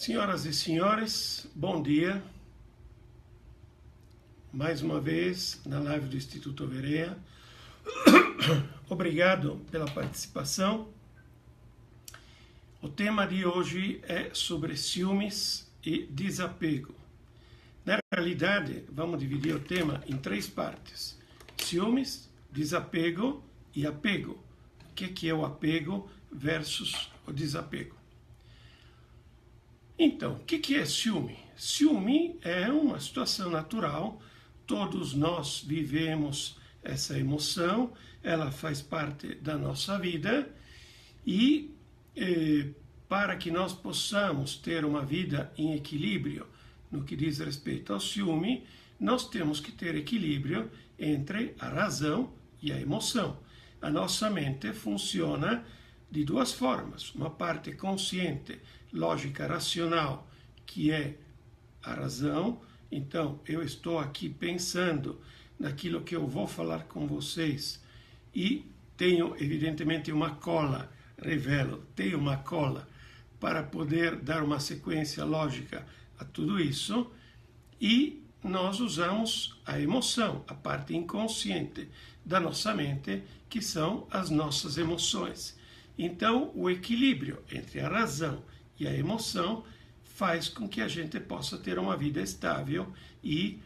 Senhoras e senhores, bom dia. Mais uma vez na live do Instituto Verea. Obrigado pela participação. O tema de hoje é sobre ciúmes e desapego. Na realidade, vamos dividir o tema em três partes: ciúmes, desapego e apego. O que é o apego versus o desapego? Então, o que é ciúme? Ciúme é uma situação natural, todos nós vivemos essa emoção, ela faz parte da nossa vida e para que nós possamos ter uma vida em equilíbrio no que diz respeito ao ciúme, nós temos que ter equilíbrio entre a razão e a emoção. A nossa mente funciona de duas formas: uma parte consciente, lógica, racional, que é a razão. Então, eu estou aqui pensando naquilo que eu vou falar com vocês e tenho, evidentemente, uma cola, tenho uma cola para poder dar uma sequência lógica a tudo isso, e nós usamos a emoção, a parte inconsciente da nossa mente, que são as nossas emoções. Então, o equilíbrio entre a razão e a emoção faz com que a gente possa ter uma vida estável e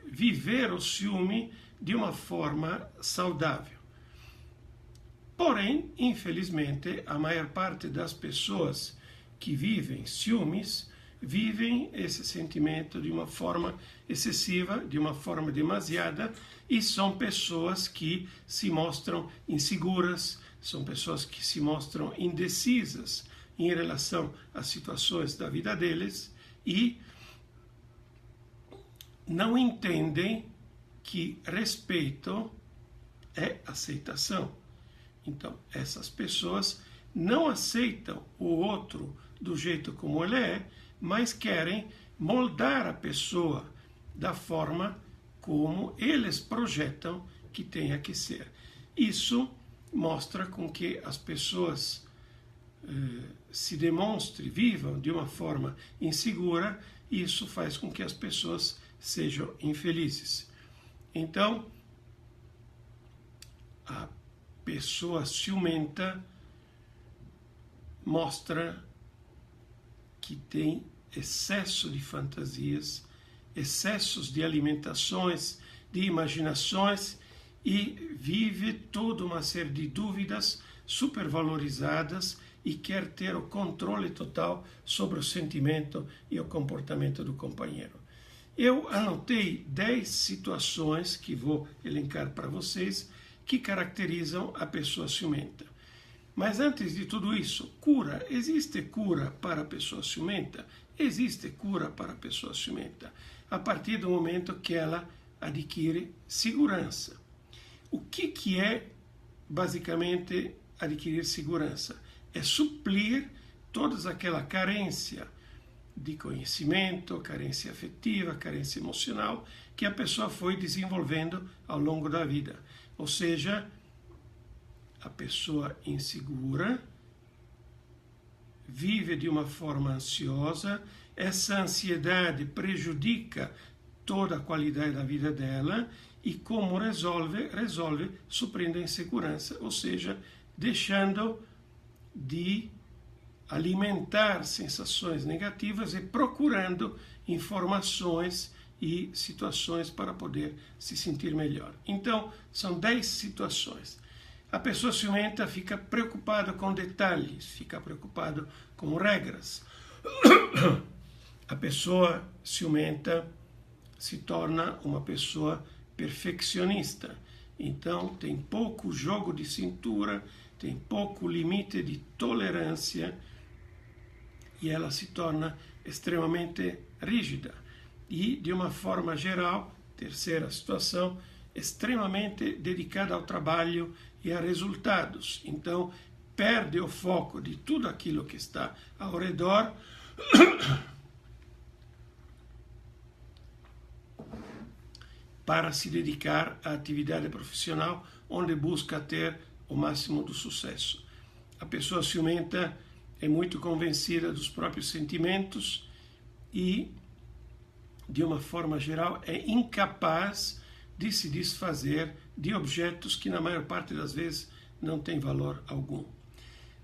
viver o ciúme de uma forma saudável. Porém, infelizmente, a maior parte das pessoas que vivem ciúmes vivem esse sentimento de uma forma excessiva, de uma forma demasiada, e são pessoas que se mostram inseguras, são pessoas que se mostram indecisas em relação às situações da vida deles e não entendem que respeito é aceitação. Então, essas pessoas não aceitam o outro do jeito como ele é, mas querem moldar a pessoa da forma como eles projetam que tenha que ser. Isso mostra com que as pessoas se demonstrem, vivam de uma forma insegura, e isso faz com que as pessoas sejam infelizes. Então, a pessoa ciumenta mostra que tem excesso de fantasias, excessos de alimentações, de imaginações, e vive toda uma série de dúvidas supervalorizadas e quer ter o controle total sobre o sentimento e o comportamento do companheiro. Eu anotei 10 situações que vou elencar para vocês que caracterizam a pessoa ciumenta. Mas antes de tudo isso, cura. Existe cura para a pessoa ciumenta? Existe cura para a pessoa ciumenta a partir do momento que ela adquire segurança. O que é, basicamente, adquirir segurança? É suprir toda aquela carência de conhecimento, carência afetiva, carência emocional que a pessoa foi desenvolvendo ao longo da vida. Ou seja, a pessoa insegura vive de uma forma ansiosa, essa ansiedade prejudica toda a qualidade da vida dela, e como resolve suprindo a insegurança, ou seja, deixando de alimentar sensações negativas e procurando informações e situações para poder se sentir melhor. Então, são 10 situações. A pessoa ciumenta fica preocupada com detalhes, fica preocupada com regras. A pessoa ciumenta se torna uma pessoa perfeccionista. Então, tem pouco jogo de cintura, tem pouco limite de tolerância, e ela se torna extremamente rígida. E, de uma forma geral, terceira situação, extremamente dedicada ao trabalho e a resultados. Então, perde o foco de tudo aquilo que está ao redor para se dedicar à atividade profissional, onde busca ter o máximo do sucesso. A pessoa ciumenta é muito convencida dos próprios sentimentos e, de uma forma geral, é incapaz de se desfazer de objetos que, na maior parte das vezes, não têm valor algum.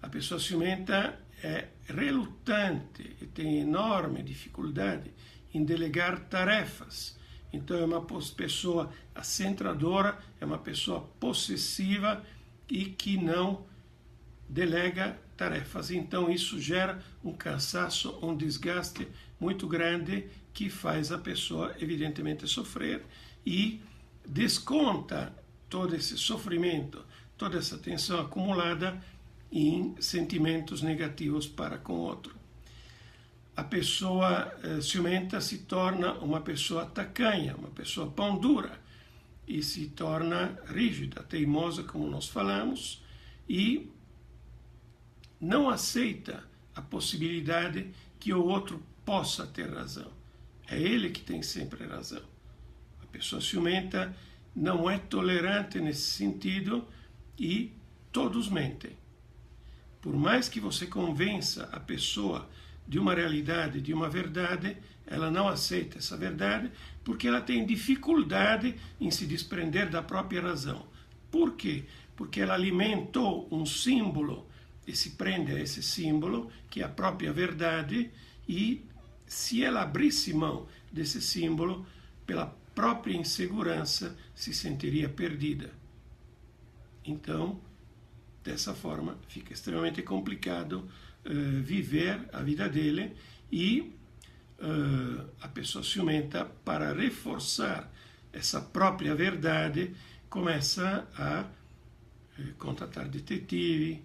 A pessoa ciumenta é relutante e tem enorme dificuldade em delegar tarefas. Então é uma pessoa acentradora, é uma pessoa possessiva e que não delega tarefas. Então isso gera um cansaço, um desgaste muito grande que faz a pessoa evidentemente sofrer e desconta todo esse sofrimento, toda essa tensão acumulada em sentimentos negativos para com o outro. A pessoa ciumenta se torna uma pessoa tacanha, uma pessoa pão dura e se torna rígida, teimosa, como nós falamos, e não aceita a possibilidade que o outro possa ter razão. É ele que tem sempre razão. A pessoa ciumenta não é tolerante nesse sentido e todos mentem. Por mais que você convença a pessoa de uma realidade, de uma verdade, ela não aceita essa verdade porque ela tem dificuldade em se desprender da própria razão. Por quê? Porque ela alimentou um símbolo e se prende a esse símbolo, que é a própria verdade, e se ela abrisse mão desse símbolo, pela própria insegurança, se sentiria perdida. Então, dessa forma, fica extremamente complicado viver a vida dele e a pessoa ciumenta, para reforçar essa própria verdade, começa a contratar detetive,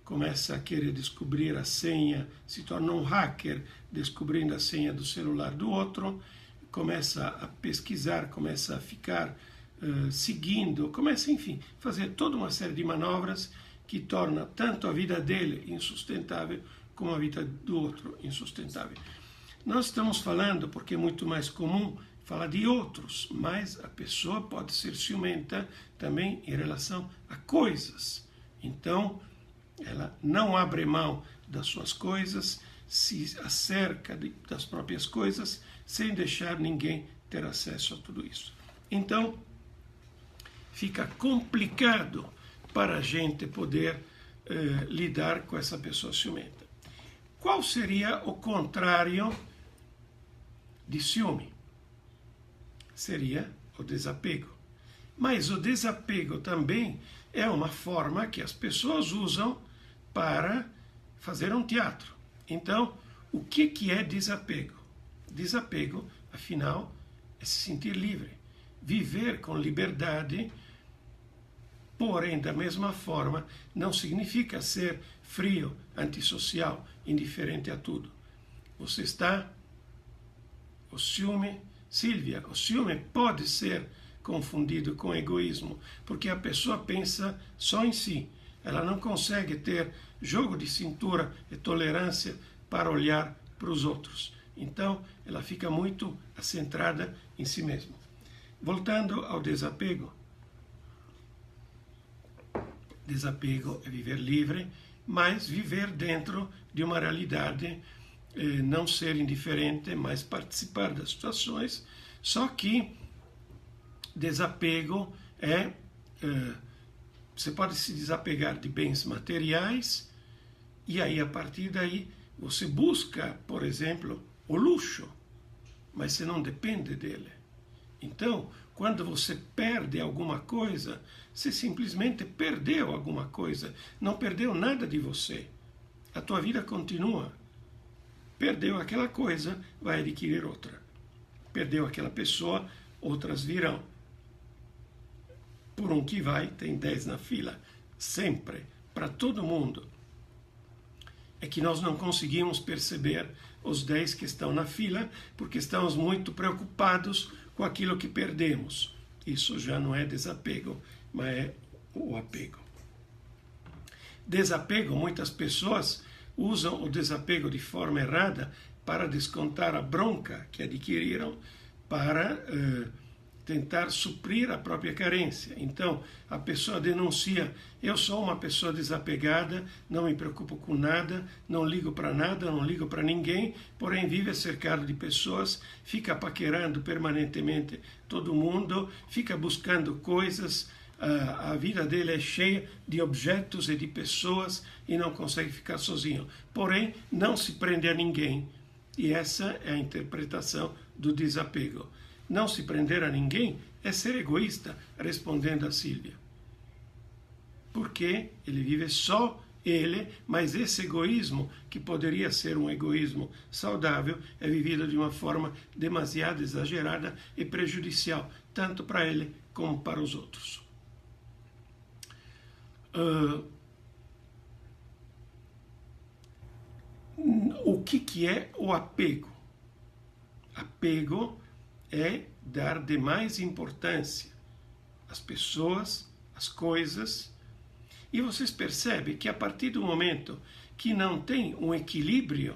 começa a querer descobrir a senha, se torna um hacker descobrindo a senha do celular do outro, começa a pesquisar, começa a ficar seguindo, começa, enfim, fazer toda uma série de manobras que torna tanto a vida dele insustentável como a vida do outro insustentável. Nós estamos falando, porque é muito mais comum falar de outros, mas a pessoa pode ser ciumenta também em relação a coisas. Então, ela não abre mão das suas coisas, se acerca das próprias coisas, sem deixar ninguém ter acesso a tudo isso. Então, fica complicado para a gente poder lidar com essa pessoa ciumenta. Qual seria o contrário de ciúme? Seria o desapego. Mas o desapego também é uma forma que as pessoas usam para fazer um teatro. Então, o que é desapego? Desapego, afinal, é se sentir livre, viver com liberdade. Porém, da mesma forma, não significa ser frio, antissocial, indiferente a tudo. Você está... O ciúme, Sílvia, o ciúme pode ser confundido com egoísmo, porque a pessoa pensa só em si. Ela não consegue ter jogo de cintura e tolerância para olhar para os outros. Então, ela fica muito centrada em si mesma. Voltando ao desapego. Desapego é viver livre, mas viver dentro de uma realidade, não ser indiferente, mas participar das situações. Só que desapego é... você pode se desapegar de bens materiais e aí, a partir daí, você busca, por exemplo, o luxo, mas você não depende dele. Então, quando você perde alguma coisa, você simplesmente perdeu alguma coisa, não perdeu nada de você. A tua vida continua. Perdeu aquela coisa, vai adquirir outra. Perdeu aquela pessoa, outras virão. Por um que vai, tem 10 na fila. Sempre, para todo mundo. É que nós não conseguimos perceber os 10 que estão na fila, porque estamos muito preocupados com aquilo que perdemos. Isso já não é desapego, mas é o apego. Desapego, muitas pessoas usam o desapego de forma errada para descontar a bronca que adquiriram, para tentar suprir a própria carência. Então, a pessoa denuncia: eu sou uma pessoa desapegada, não me preocupo com nada, não ligo para nada, não ligo para ninguém, porém vive cercado de pessoas, fica paquerando permanentemente todo mundo, fica buscando coisas, a vida dele é cheia de objetos e de pessoas e não consegue ficar sozinho. Porém, não se prende a ninguém. E essa é a interpretação do desapego. Não se prender a ninguém é ser egoísta, respondendo a Sílvia. Porque ele vive só ele, mas esse egoísmo, que poderia ser um egoísmo saudável, é vivido de uma forma demasiado exagerada e prejudicial, tanto para ele como para os outros. O que é o apego? Apego é dar demais importância às pessoas, às coisas, e vocês percebem que a partir do momento que não tem um equilíbrio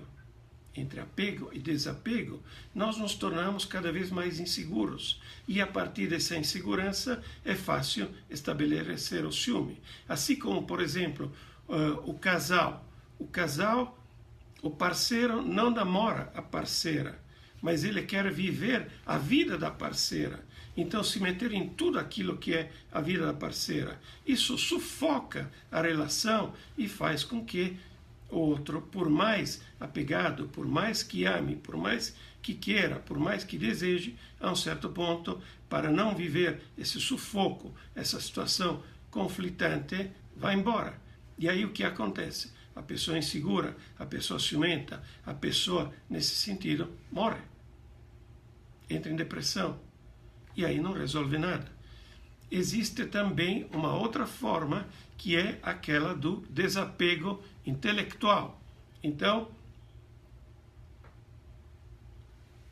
entre apego e desapego, nós nos tornamos cada vez mais inseguros, e a partir dessa insegurança é fácil estabelecer o ciúme. Assim como, por exemplo, o casal, o parceiro não namora a parceira, mas ele quer viver a vida da parceira. Então, se meter em tudo aquilo que é a vida da parceira, isso sufoca a relação e faz com que o outro, por mais apegado, por mais que ame, por mais que queira, por mais que deseje, a um certo ponto, para não viver esse sufoco, essa situação conflitante, vai embora. E aí o que acontece? A pessoa insegura, a pessoa ciumenta, a pessoa, nesse sentido, morre. Entra em depressão. E aí não resolve nada. Existe também uma outra forma, que é aquela do desapego intelectual. Então,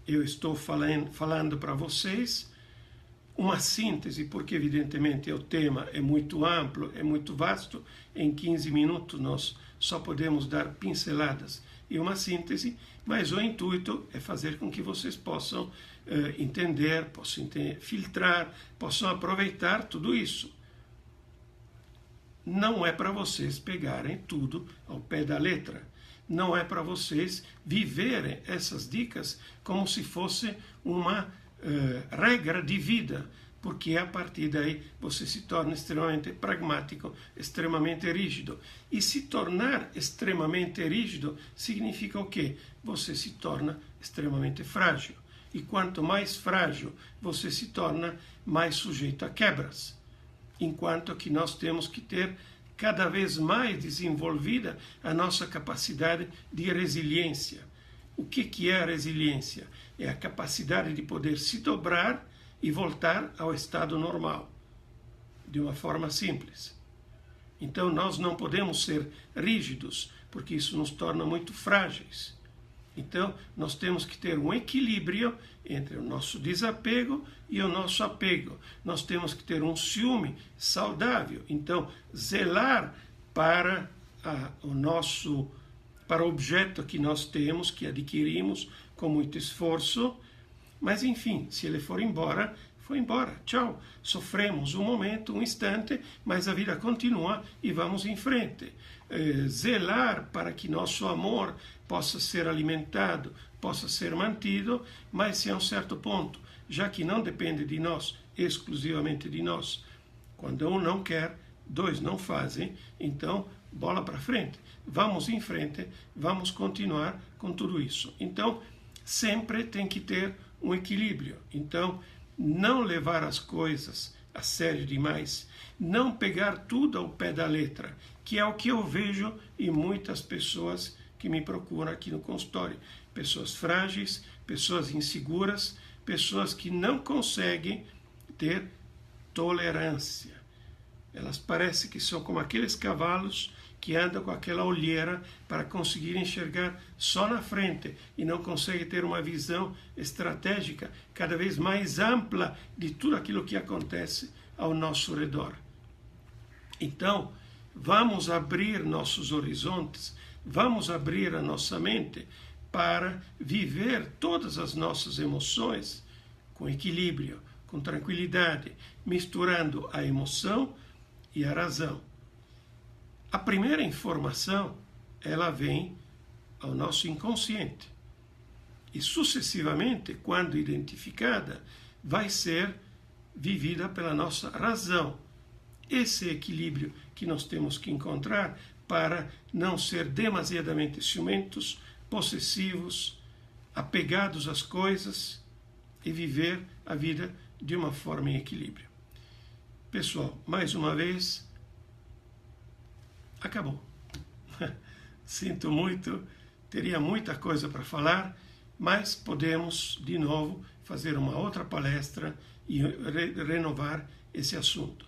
eu estou falando para vocês uma síntese, porque evidentemente o tema é muito amplo, é muito vasto. Em 15 minutos nós só podemos dar pinceladas e uma síntese, mas o intuito é fazer com que vocês possam entender, possam filtrar, possam aproveitar tudo isso. Não é para vocês pegarem tudo ao pé da letra. Não é para vocês viverem essas dicas como se fosse uma regra de vida, porque a partir daí você se torna extremamente pragmático, extremamente rígido. E se tornar extremamente rígido significa o quê? Você se torna extremamente frágil. E quanto mais frágil você se torna, mais sujeito a quebras. Enquanto que nós temos que ter cada vez mais desenvolvida a nossa capacidade de resiliência. O que é a resiliência? É a capacidade de poder se dobrar e voltar ao estado normal, de uma forma simples. Então nós não podemos ser rígidos, porque isso nos torna muito frágeis. Então nós temos que ter um equilíbrio entre o nosso desapego e o nosso apego. Nós temos que ter um ciúme saudável. Então zelar para para o objeto que nós temos, que adquirimos com muito esforço. Mas enfim, se ele for embora, foi embora, tchau. Sofremos um momento, um instante, mas a vida continua e vamos em frente. Zelar para que nosso amor possa ser alimentado, possa ser mantido, mas se a um certo ponto, já que não depende de nós, exclusivamente de nós, quando um não quer, dois não fazem, então bola para frente. Vamos em frente, vamos continuar com tudo isso. Então, sempre tem que ter um equilíbrio. Então, não levar as coisas a sério demais, não pegar tudo ao pé da letra, que é o que eu vejo em muitas pessoas que me procuram aqui no consultório. Pessoas frágeis, pessoas inseguras, pessoas que não conseguem ter tolerância. Elas parecem que são como aqueles cavalos que andam com aquela olheira para conseguir enxergar só na frente e não conseguem ter uma visão estratégica cada vez mais ampla de tudo aquilo que acontece ao nosso redor. Então, vamos abrir nossos horizontes, vamos abrir a nossa mente para viver todas as nossas emoções com equilíbrio, com tranquilidade, misturando a emoção e a razão. A primeira informação, ela vem ao nosso inconsciente. E sucessivamente, quando identificada, vai ser vivida pela nossa razão. Esse equilíbrio que nós temos que encontrar para não ser demasiadamente ciumentos, possessivos, apegados às coisas e viver a vida de uma forma em equilíbrio. Pessoal, mais uma vez, acabou. Sinto muito, teria muita coisa para falar, mas podemos, de novo, fazer uma outra palestra e renovar esse assunto.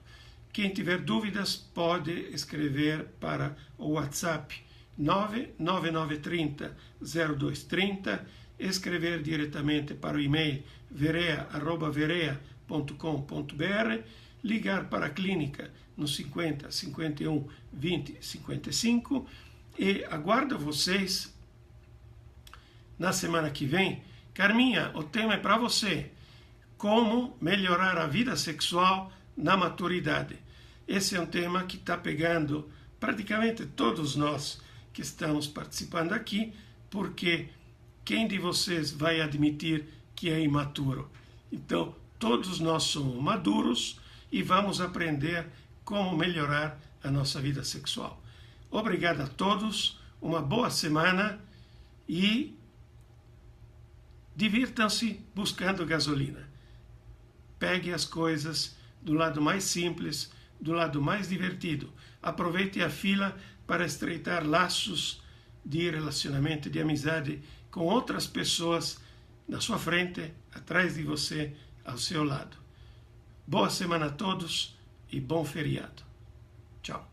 Quem tiver dúvidas pode escrever para o WhatsApp 99930-0230, escrever diretamente para o e-mail verea@verea.com.br, ligar para a clínica no 50 51 20 55 e aguardo vocês na semana que vem. Carminha, o tema é para você: como melhorar a vida sexual na maturidade. Esse é um tema que está pegando praticamente todos nós que estamos participando aqui, porque quem de vocês vai admitir que é imaturo? Então, todos nós somos maduros e vamos aprender como melhorar a nossa vida sexual. Obrigado a todos, uma boa semana e divirtam-se buscando gasolina. Pegue as coisas do lado mais simples, do lado mais divertido. Aproveite a fila para estreitar laços de relacionamento, de amizade com outras pessoas na sua frente, atrás de você, ao seu lado. Boa semana a todos e bom feriado. Tchau.